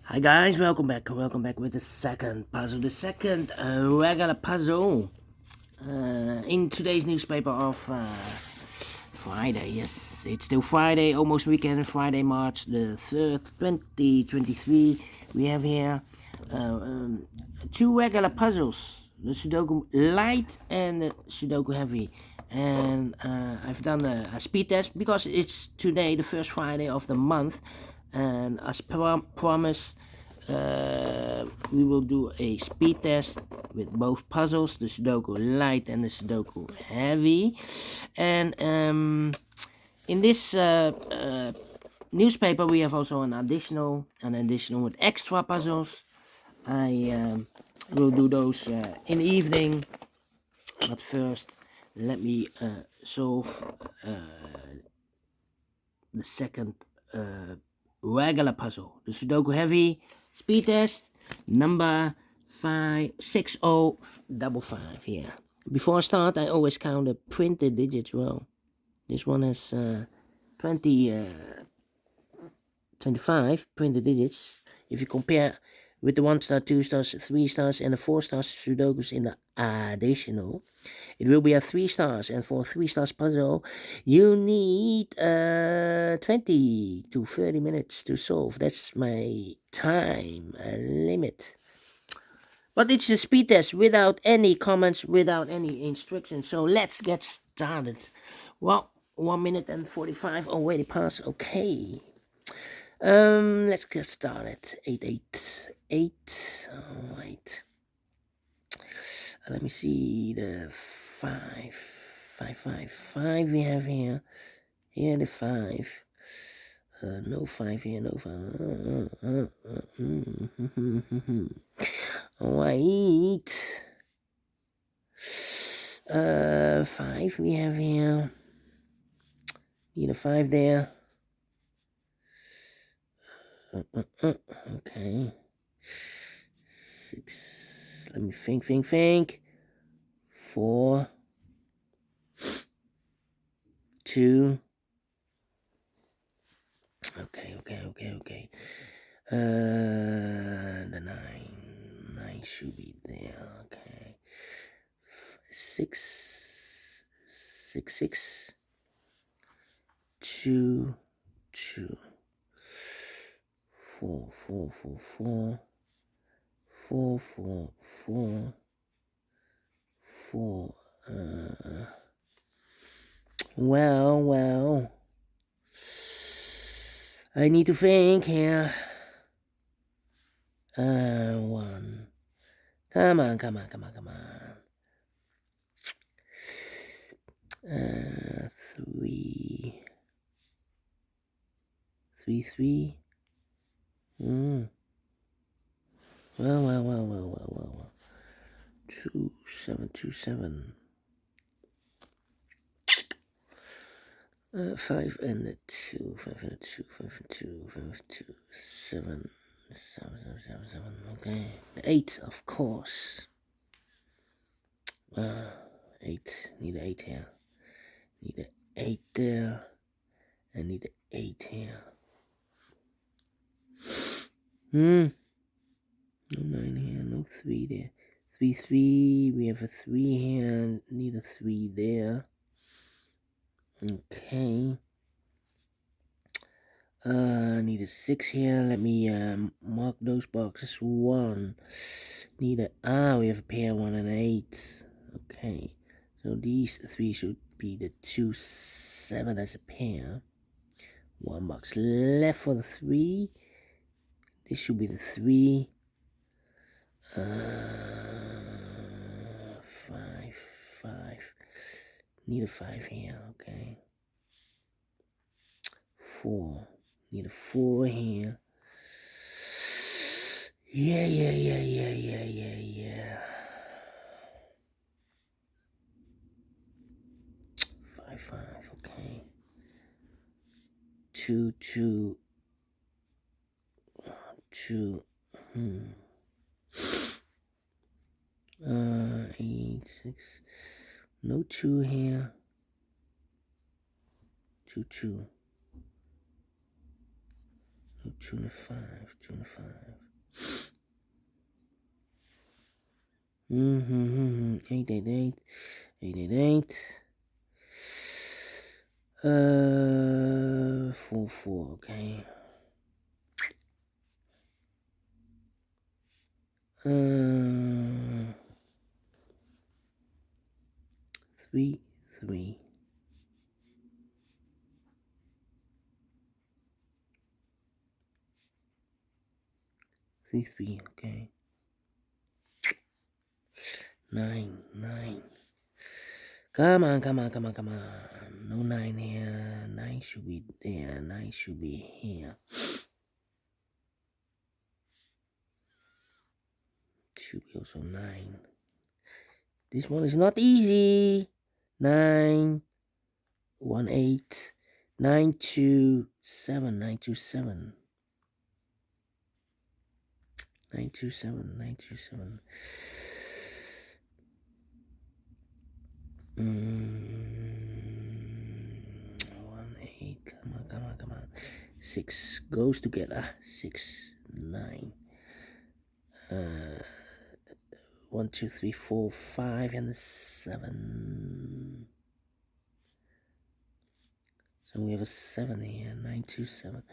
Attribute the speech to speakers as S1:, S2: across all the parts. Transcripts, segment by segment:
S1: Hi guys, welcome back. With the second puzzle, the second regular puzzle in today's newspaper of Friday. Yes, it's still Friday, almost weekend. Friday, March the 3rd, 2023. We have here two regular puzzles: the Sudoku Light and the Sudoku Heavy. And I've done a speed test because it's today the first Friday of the month, and as promised, we will do a speed test with both puzzles, the Sudoku Light and the Sudoku Heavy. And in this newspaper, we have also an additional with extra puzzles. I will do those in the evening, but first, let me solve the second regular puzzle, the Sudoku Heavy speed test number 56055 here. Before I start, I always count the printed digits. Well, this one has 25 printed digits. If you compare with the 1 star, 2 stars, 3 stars, and the 4 stars Sudokus in the additional, it will be a 3 stars. And for a 3 stars puzzle, you need 20 to 30 minutes to solve. That's my time limit. But it's a speed test without any comments, without any instructions. So let's get started. Well, 1 minute and 45 already passed. Okay. Let's get started. 888. All right. Let me see the 5 we have here. Here the 5. No 5 here, no 5. Alright. 5 we have here. Need a 5 there. Okay. 6. Let me think. 4. 2. Okay. The 9 should be there. Okay. 6. 2. 4. 4. Well. I need to think here. 1. Come on. 3. 3. Well. 2, 7. 5 and a 2. 7. Okay. The 8, of course. 8. Need the 8 here. Need the 8 there. I need the 8 here. No 9 here. No 3 there. 3. We have a 3 here. Need a 3 there. Okay. Need a 6 here. Let me mark those boxes. 1. Need a we have a pair 1 and 8. Okay. So these 3 should be the 2, 7 as a pair. 1 box left for the 3. This should be the 3. 5. Need a 5 here. Okay. 4. Need a 4 here. Yeah. 5. Okay. 2. 8, 6. No 2 here. 2. So 2 and a 5, 2 and a 5. 888, 888. 4, 4, okay. 3, 3. 3, 3, okay. 9, 9. Come on, come on, come on, come on. No 9 here. 9 should be there. 9 should be here. Should be also 9. This one is not easy. 9, 1, 8, 9, 2, 7, 9, 2, 7. 9, 2, 7, 9, 2, 7. 1, 8. Come on, come on, come on. 6 goes together. 6, 9. 1, 2, 3, 4, 5, and 7. So we have a 7 here. 9, 2, 7.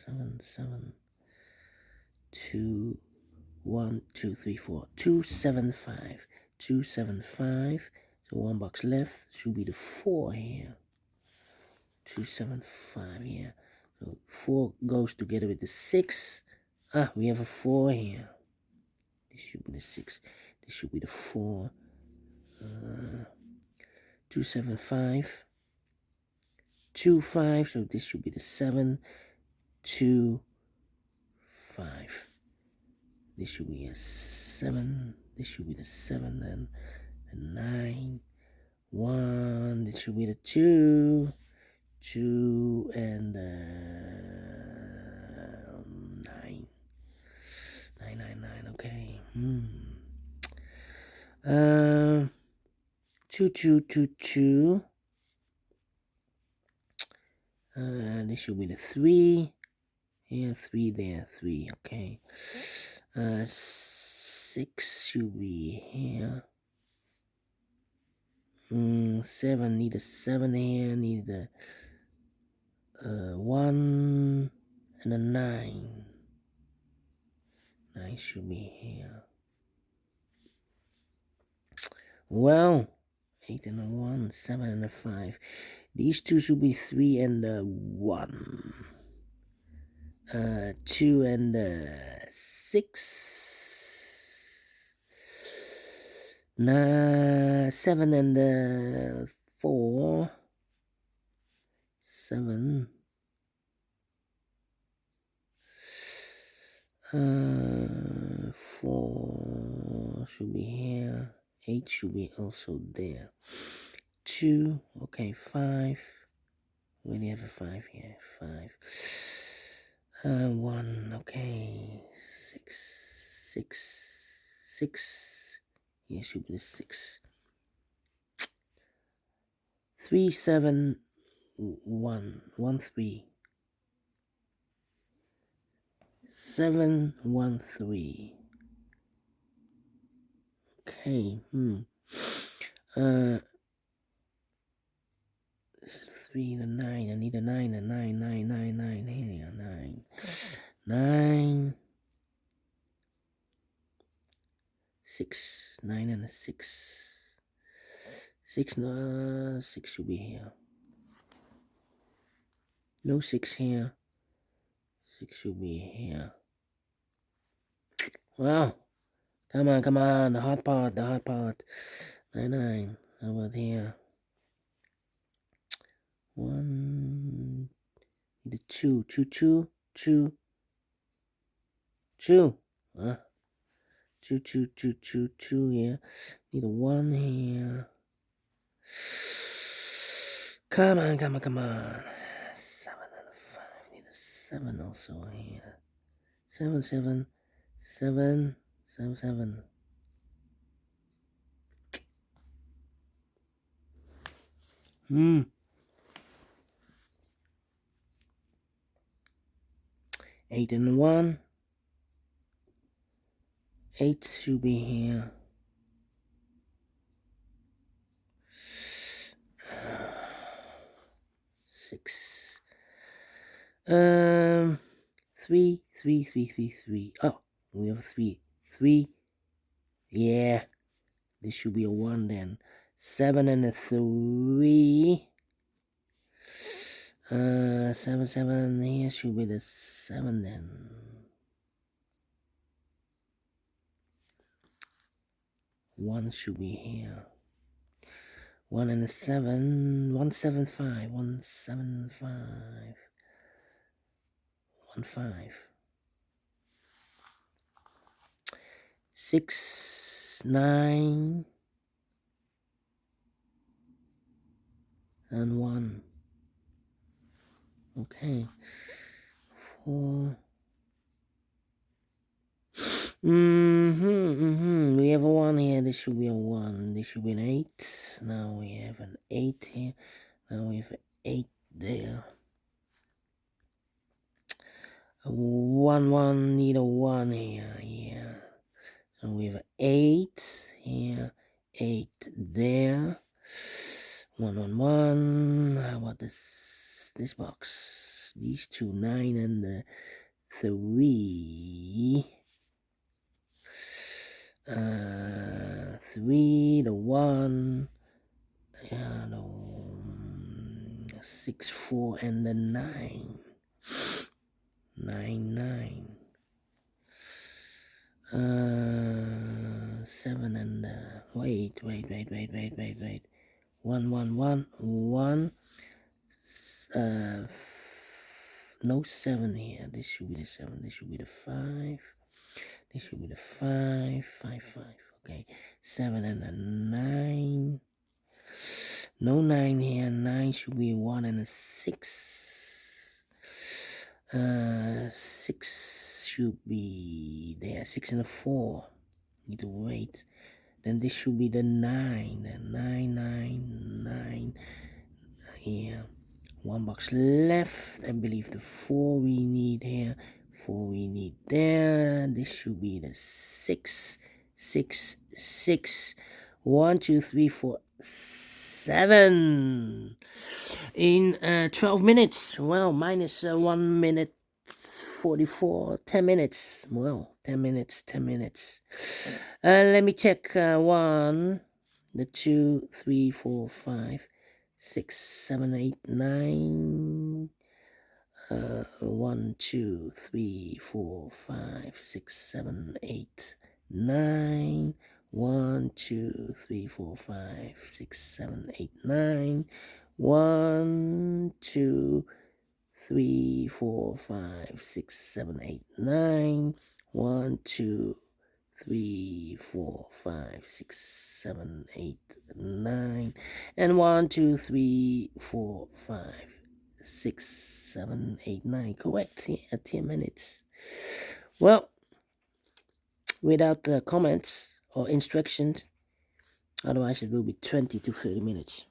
S1: 7, 7. 2, 1, 2, 3, 4. 2, 7, 5. 2, 7, 5. So one box left. Should be the 4 here. 2, 7, 5 here. So 4 goes together with the 6. Ah, we have a 4 here. This should be the 6. This should be the 4. 2, 7, 5. 2, 5. So this should be the 7. 2, 5. This should be a 7. This should be the 7 then. A 9. 1. This should be the 2. 2 and 9. 9, 9, 9. Okay. 2, 2, 2, 2. This should be the 3. Here, 3 there, 3. Okay. 6 should be here. 7, need a 7 here, need a 1 and a 9. 9 should be here. Well, 8 and a 1, 7 and a 5. These two should be 3 and a 1. 2 and 6. 7 and 4. 7. 4 should be here. 8 should be also there. 2. Okay, 5. We only have a 5 here. 5. 1. Okay. 6. 6. 6. Here should be the 6. 3, 7, 1. 1, 3. 7, 1, 3. Okay. This is 3, the 9. I need a 9, a 9, 9, 9, 9. Here, 9. 9. 6. 9 and a 6. 6, 6 should be here. No 6 here. 6 should be here. Wow. Come on, come on. The hot part, the hot part. 9, 9. How about here? 1. Need a 2. 2, 2. 2. 2. 2, 2, 2, 2, 2 here. Need a 1 here. Come on, come on, come on. 7 and a 5. Need a 7 also here. 7, 7. 7. 7, 7. 8 and 1. 8 should be here. 6. 3, 3, 3, 3, 3. Oh, we have 3. 3. Yeah, this should be a 1 then. 7 and a 3. 7, 7. Here should be the 7 then. 1 should be here. 1 and a 7. 1, 7, 5. 1, 7, 5. 1, 5. 6, 9. And 1. Okay. 4. We have a 1 here. This should be a 1. This should be an 8. Now we have an 8 here. Now we have an 8 there. A 1, 1. Need a 1 here. Yeah. So we have an 8 here. 8 there. 1, 1, 1. How about this box? These two, 9 and the 3. 3, the 1. The 6, 4, and the 9. 9, 9. 7 and the wait. 1, 1, 1, 1. No 7 here. This should be the 7. This should be the 5. This should be the 5. 5, 5. Okay. 7 and a 9. No 9 here. 9 should be 1 and a 6. 6 should be there. 6 and a 4. Need to wait. Then this should be the 9. Then 9, 9, 9. Here. 1 box left. I believe the 4 we need here. 4 we need there. This should be the 6. 6, 6. 1, 2, 3, 4, 7. In 12 minutes. Well, minus 1 minute 44. 10 minutes. Well, 10 minutes. 10 minutes. Let me check. 1, the 2, 3, 4, 5, 6, 7, 8, 9. 1, 2, 3, 4, 5, 6, 7, 8, 9. 1, 2, 3, 4, 5, 6, 7, 8, 9. 1, 2, 3, 4, 5, 6, 7, 8, 9. 1, 2, 3, 4, 5, 6, 7, 8, 9. And 1, 2, 3, 4, 5, 6, 7, 8, 9. Correct. At 10 minutes. Well, without the comments or instructions, otherwise it will be 20 to 30 minutes.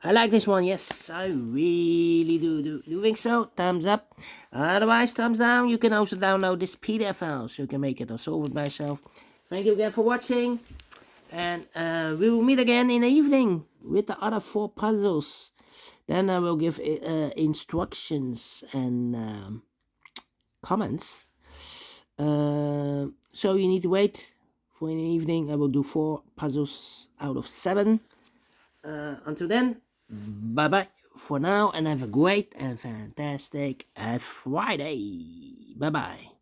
S1: I like this one. Yes, I really do think so. Thumbs up. Otherwise, thumbs down. You can also download this PDF file so you can make it or solve it by yourself. Thank you again for watching. And we will meet again in the evening with the other 4 puzzles. Then I will give instructions and comments. So you need to wait for in the evening. I will do 4 puzzles out of 7. Until then, bye bye for now, and have a great and fantastic Friday. Bye bye.